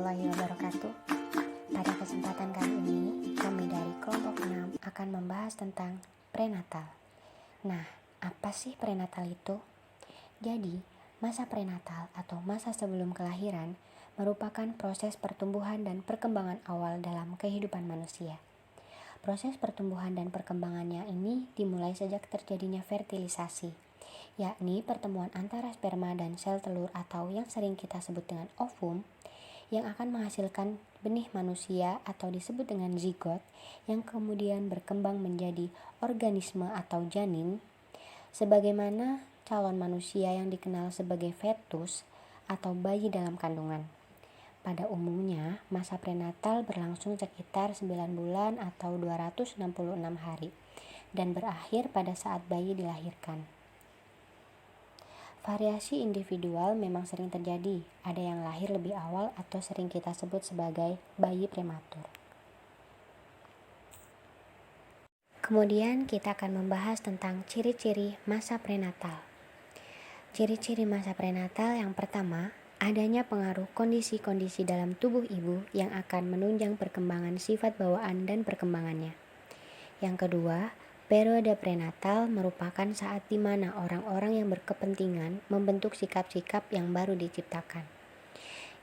warahmatullahi wabarakatuh. Pada kesempatan kali ini, kami dari kelompok 6 akan membahas tentang prenatal. Nah, apa sih prenatal itu? Jadi, masa prenatal atau masa sebelum kelahiran merupakan proses pertumbuhan dan perkembangan awal dalam kehidupan manusia. Proses pertumbuhan dan perkembangannya ini dimulai sejak terjadinya fertilisasi, yakni pertemuan antara sperma dan sel telur atau yang sering kita sebut dengan ovum, yang akan menghasilkan benih manusia atau disebut dengan zigot, yang kemudian berkembang menjadi organisme atau janin, sebagaimana calon manusia yang dikenal sebagai fetus atau bayi dalam kandungan. Pada umumnya, masa prenatal berlangsung sekitar 9 bulan atau 266 hari dan berakhir pada saat bayi dilahirkan. Variasi individual memang sering terjadi, ada yang lahir lebih awal atau sering kita sebut sebagai bayi prematur. Kemudian kita akan membahas tentang ciri-ciri masa prenatal. Ciri-ciri masa prenatal yang pertama, adanya pengaruh kondisi-kondisi dalam tubuh ibu yang akan menunjang perkembangan sifat bawaan dan perkembangannya. Yang kedua, periode prenatal merupakan saat di mana orang-orang yang berkepentingan membentuk sikap-sikap yang baru diciptakan.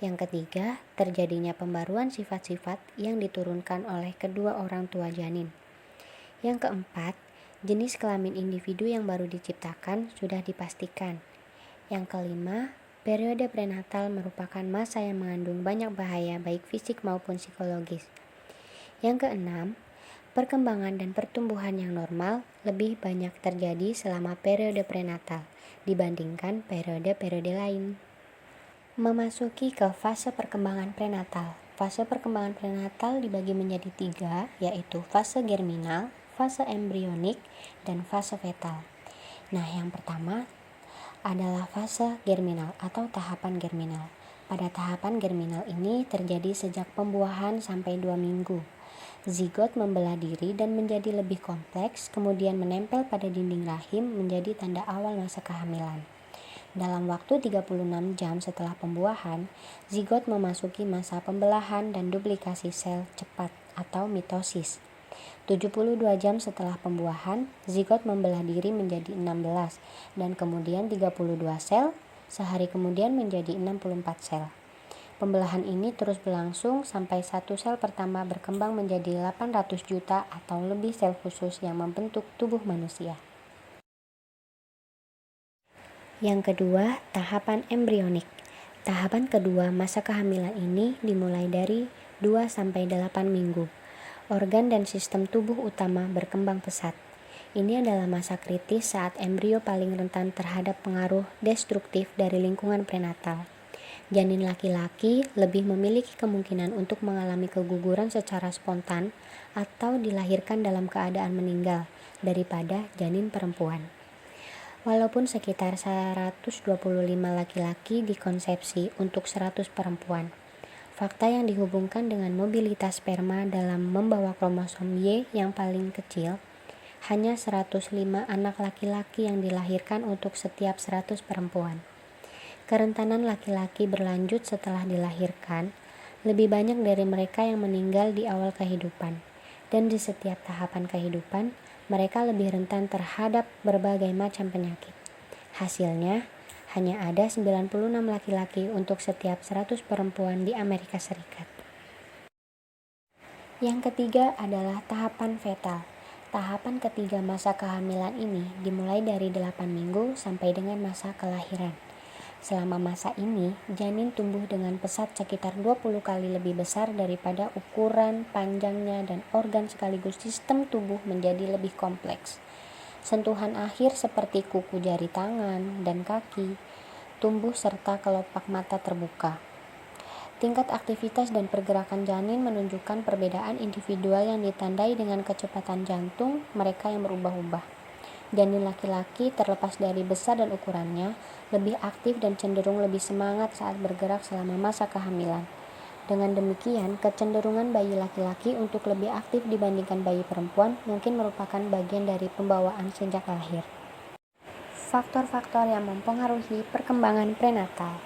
Yang ketiga, terjadinya pembaruan sifat-sifat yang diturunkan oleh kedua orang tua janin. Yang keempat, jenis kelamin individu yang baru diciptakan sudah dipastikan. Yang kelima, periode prenatal merupakan masa yang mengandung banyak bahaya baik fisik maupun psikologis. Yang keenam, perkembangan dan pertumbuhan yang normal lebih banyak terjadi selama periode prenatal dibandingkan periode-periode lain. Memasuki ke fase perkembangan prenatal. Fase perkembangan prenatal dibagi menjadi 3, yaitu fase germinal, fase embrionik, dan fase fetal. Nah, yang pertama adalah fase germinal atau tahapan germinal. Pada tahapan germinal ini terjadi sejak pembuahan sampai 2 minggu. Zigot membelah diri dan menjadi lebih kompleks, kemudian menempel pada dinding rahim menjadi tanda awal masa kehamilan. Dalam waktu 36 jam setelah pembuahan, zigot memasuki masa pembelahan dan duplikasi sel cepat atau mitosis. 72 jam setelah pembuahan, zigot membelah diri menjadi 16 dan kemudian 32 sel, sehari kemudian menjadi 64 sel. Pembelahan ini terus berlangsung sampai satu sel pertama berkembang menjadi 800 juta atau lebih sel khusus yang membentuk tubuh manusia. Yang kedua, tahapan embrionik. Tahapan kedua masa kehamilan ini dimulai dari 2-8 minggu. Organ dan sistem tubuh utama berkembang pesat. Ini adalah masa kritis saat embrio paling rentan terhadap pengaruh destruktif dari lingkungan prenatal. Janin laki-laki lebih memiliki kemungkinan untuk mengalami keguguran secara spontan atau dilahirkan dalam keadaan meninggal daripada janin perempuan. Walaupun sekitar 125 laki-laki dikonsepsi untuk 100 perempuan. Fakta yang dihubungkan dengan mobilitas sperma dalam membawa kromosom Y yang paling kecil, hanya 105 anak laki-laki yang dilahirkan untuk setiap 100 perempuan. Kerentanan laki-laki berlanjut setelah dilahirkan, lebih banyak dari mereka yang meninggal di awal kehidupan, dan di setiap tahapan kehidupan, mereka lebih rentan terhadap berbagai macam penyakit. Hasilnya, hanya ada 96 laki-laki untuk setiap 100 perempuan di Amerika Serikat. Yang ketiga adalah tahapan fetal. Tahapan ketiga masa kehamilan ini dimulai dari 8 minggu sampai dengan masa kelahiran. Selama masa ini, janin tumbuh dengan pesat sekitar 20 kali lebih besar daripada ukuran, panjangnya, dan organ sekaligus sistem tubuh menjadi lebih kompleks. Sentuhan akhir seperti kuku jari tangan dan kaki tumbuh serta kelopak mata terbuka. Tingkat aktivitas dan pergerakan janin menunjukkan perbedaan individual yang ditandai dengan kecepatan jantung mereka yang berubah-ubah. Janin laki-laki, terlepas dari besar dan ukurannya, lebih aktif dan cenderung lebih semangat saat bergerak selama masa kehamilan. Dengan demikian, kecenderungan bayi laki-laki untuk lebih aktif dibandingkan bayi perempuan mungkin merupakan bagian dari pembawaan sejak lahir. Faktor-faktor yang mempengaruhi perkembangan prenatal.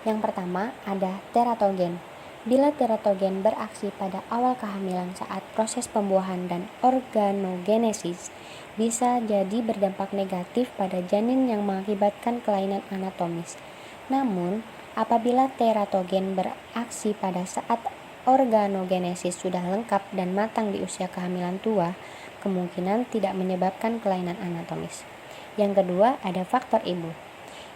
Yang pertama ada teratogen. Bila teratogen beraksi pada awal kehamilan saat proses pembuahan dan organogenesis, bisa jadi berdampak negatif pada janin yang mengakibatkan kelainan anatomis. Namun, apabila teratogen beraksi pada saat organogenesis sudah lengkap dan matang di usia kehamilan tua, kemungkinan tidak menyebabkan kelainan anatomis. Yang kedua, ada faktor ibu.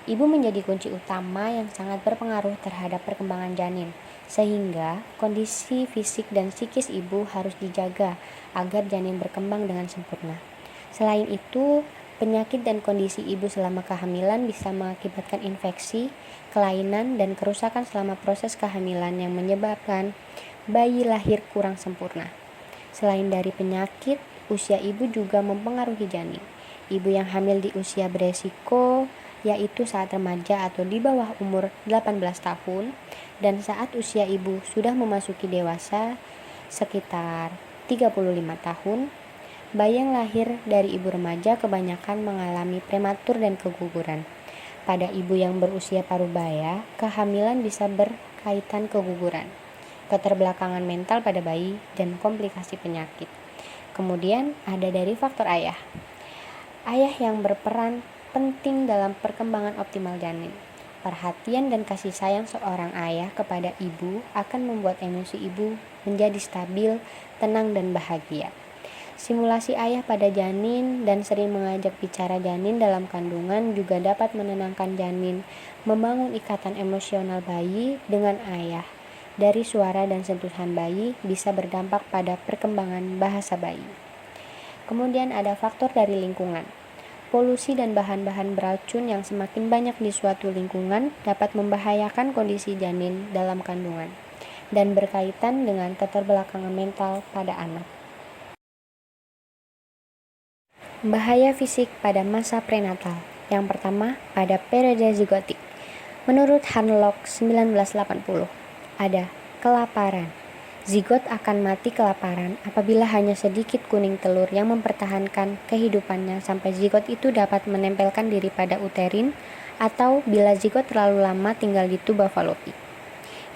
Ibu menjadi kunci utama yang sangat berpengaruh terhadap perkembangan janin, sehingga kondisi fisik dan psikis ibu harus dijaga agar janin berkembang dengan sempurna. Selain itu, penyakit dan kondisi ibu selama kehamilan bisa mengakibatkan infeksi, kelainan, dan kerusakan selama proses kehamilan yang menyebabkan bayi lahir kurang sempurna. Selain dari penyakit, usia ibu juga mempengaruhi janin. Ibu yang hamil di usia beresiko, yaitu saat remaja atau di bawah umur 18 tahun, dan saat usia ibu sudah memasuki dewasa sekitar 35 tahun, bayi yang lahir dari ibu remaja kebanyakan mengalami prematur dan keguguran. Pada ibu yang berusia parubaya, kehamilan bisa berkaitan keguguran, keterbelakangan mental pada bayi, dan komplikasi penyakit. Kemudian ada dari faktor ayah. Ayah yang berperan penting dalam perkembangan optimal janin. Perhatian dan kasih sayang seorang ayah kepada ibu akan membuat emosi ibu menjadi stabil, tenang, dan bahagia. Simulasi ayah pada janin dan sering mengajak bicara janin dalam kandungan juga dapat menenangkan janin, membangun ikatan emosional bayi dengan ayah. Dari suara dan sentuhan bayi bisa berdampak pada perkembangan bahasa bayi. Kemudian ada faktor dari lingkungan. Polusi dan bahan-bahan beracun yang semakin banyak di suatu lingkungan dapat membahayakan kondisi janin dalam kandungan dan berkaitan dengan keterbelakangan mental pada anak. Bahaya fisik pada masa prenatal. Yang pertama, pada periode zigotik. Menurut Hanlock 1980, ada kelaparan. Zigot akan mati kelaparan apabila hanya sedikit kuning telur yang mempertahankan kehidupannya sampai zigot itu dapat menempelkan diri pada uterin, atau bila zigot terlalu lama tinggal di tuba Fallopi.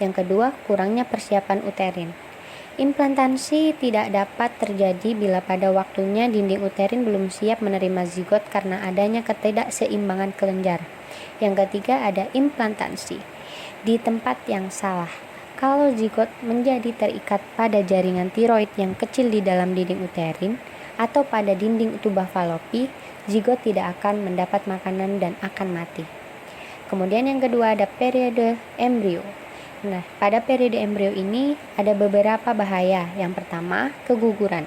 Yang kedua, kurangnya persiapan uterin. Implantasi tidak dapat terjadi bila pada waktunya dinding uterin belum siap menerima zigot karena adanya ketidakseimbangan kelenjar. Yang ketiga, ada implantasi di tempat yang salah. Kalau zigot menjadi terikat pada jaringan tiroid yang kecil di dalam dinding uterin atau pada dinding tuba Fallopi, zigot tidak akan mendapat makanan dan akan mati. Kemudian yang kedua ada periode embrio. Nah, pada periode embrio ini ada beberapa bahaya. Yang pertama, keguguran,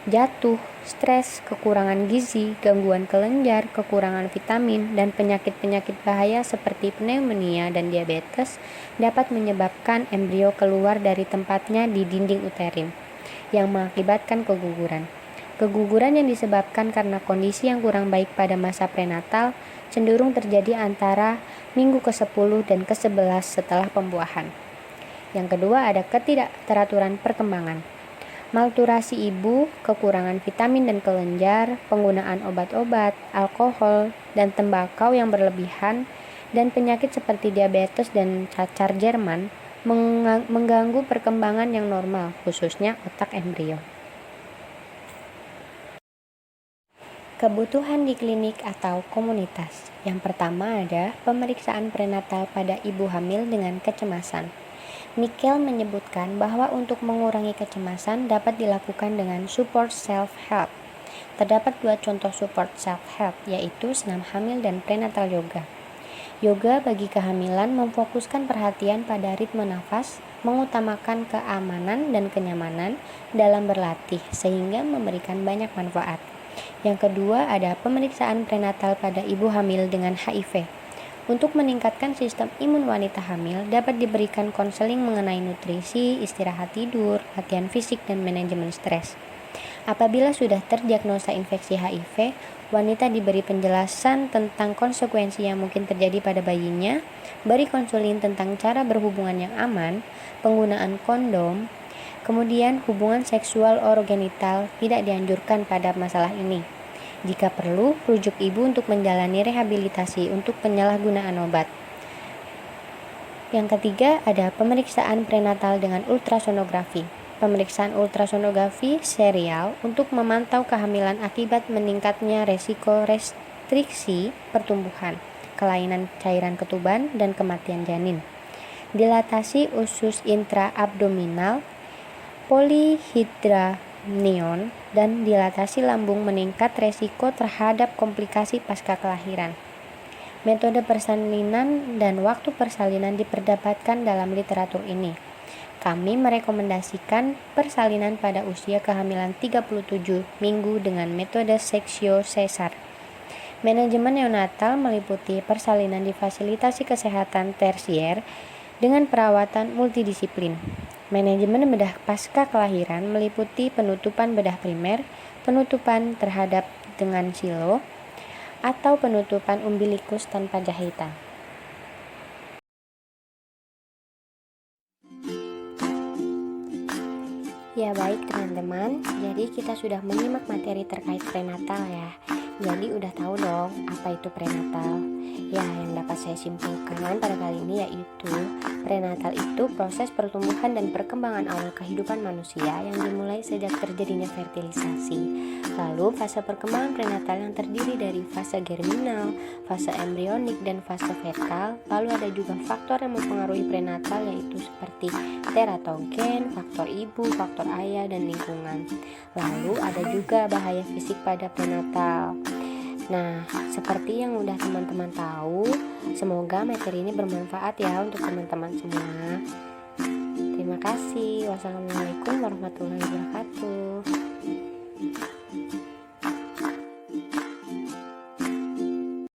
jatuh, stres, kekurangan gizi, gangguan kelenjar, kekurangan vitamin, dan penyakit-penyakit bahaya seperti pneumonia dan diabetes dapat menyebabkan embrio keluar dari tempatnya di dinding uterin yang mengakibatkan keguguran. Keguguran yang disebabkan karena kondisi yang kurang baik pada masa prenatal cenderung terjadi antara minggu ke-10 dan ke-11 setelah pembuahan. Yang kedua ada ketidakteraturan perkembangan. Malturasi ibu, kekurangan vitamin dan kelenjar, penggunaan obat-obat, alkohol, dan tembakau yang berlebihan, dan penyakit seperti diabetes dan cacar Jerman mengganggu perkembangan yang normal, khususnya otak embrio. Kebutuhan di klinik atau komunitas. Yang pertama ada pemeriksaan prenatal pada ibu hamil dengan kecemasan. Nickel menyebutkan bahwa untuk mengurangi kecemasan dapat dilakukan dengan support self-help. Terdapat 2 contoh support self-help, yaitu senam hamil dan prenatal yoga. Yoga bagi kehamilan memfokuskan perhatian pada ritme nafas, mengutamakan keamanan dan kenyamanan dalam berlatih, sehingga memberikan banyak manfaat. Yang kedua ada pemeriksaan prenatal pada ibu hamil dengan HIV. Untuk meningkatkan sistem imun wanita hamil dapat diberikan konseling mengenai nutrisi, istirahat tidur, latihan fisik, dan manajemen stres. Apabila sudah terdiagnosa infeksi HIV, wanita diberi penjelasan tentang konsekuensi yang mungkin terjadi pada bayinya, beri konseling tentang cara berhubungan yang aman, penggunaan kondom. Kemudian hubungan seksual orogenital tidak dianjurkan pada masalah ini. Jika perlu, rujuk ibu untuk menjalani rehabilitasi untuk penyalahgunaan obat. Yang ketiga ada pemeriksaan prenatal dengan ultrasonografi. Pemeriksaan ultrasonografi serial untuk memantau kehamilan akibat meningkatnya resiko restriksi pertumbuhan, kelainan cairan ketuban, dan kematian janin. Dilatasi usus intraabdominal, polihidramnion, dan dilatasi lambung meningkat resiko terhadap komplikasi pasca kelahiran. Metode persalinan dan waktu persalinan diperdapatkan dalam literatur ini. Kami merekomendasikan persalinan pada usia kehamilan 37 minggu dengan metode seksio sesar. Manajemen neonatal meliputi persalinan di fasilitasi kesehatan tersier dengan perawatan multidisiplin. Manajemen bedah pasca kelahiran meliputi penutupan bedah primer, penutupan terhadap dengan silo, atau penutupan umbilikus tanpa jahitan. Ya baik teman-teman, jadi kita sudah menyimak materi terkait prenatal ya. Jadi udah tahu dong apa itu prenatal. Ya, yang dapat saya simpulkan pada kali ini yaitu prenatal itu proses pertumbuhan dan perkembangan awal kehidupan manusia yang dimulai sejak terjadinya fertilisasi. Lalu fase perkembangan prenatal yang terdiri dari fase germinal, fase embrionik, dan fase fetal. Lalu ada juga faktor yang mempengaruhi prenatal yaitu seperti teratogen, faktor ibu, faktor ayah, dan lingkungan. Lalu ada juga bahaya fisik pada prenatal. Nah, seperti yang udah teman-teman tahu, semoga materi ini bermanfaat ya untuk teman-teman semua. Terima kasih. Wassalamualaikum warahmatullahi wabarakatuh.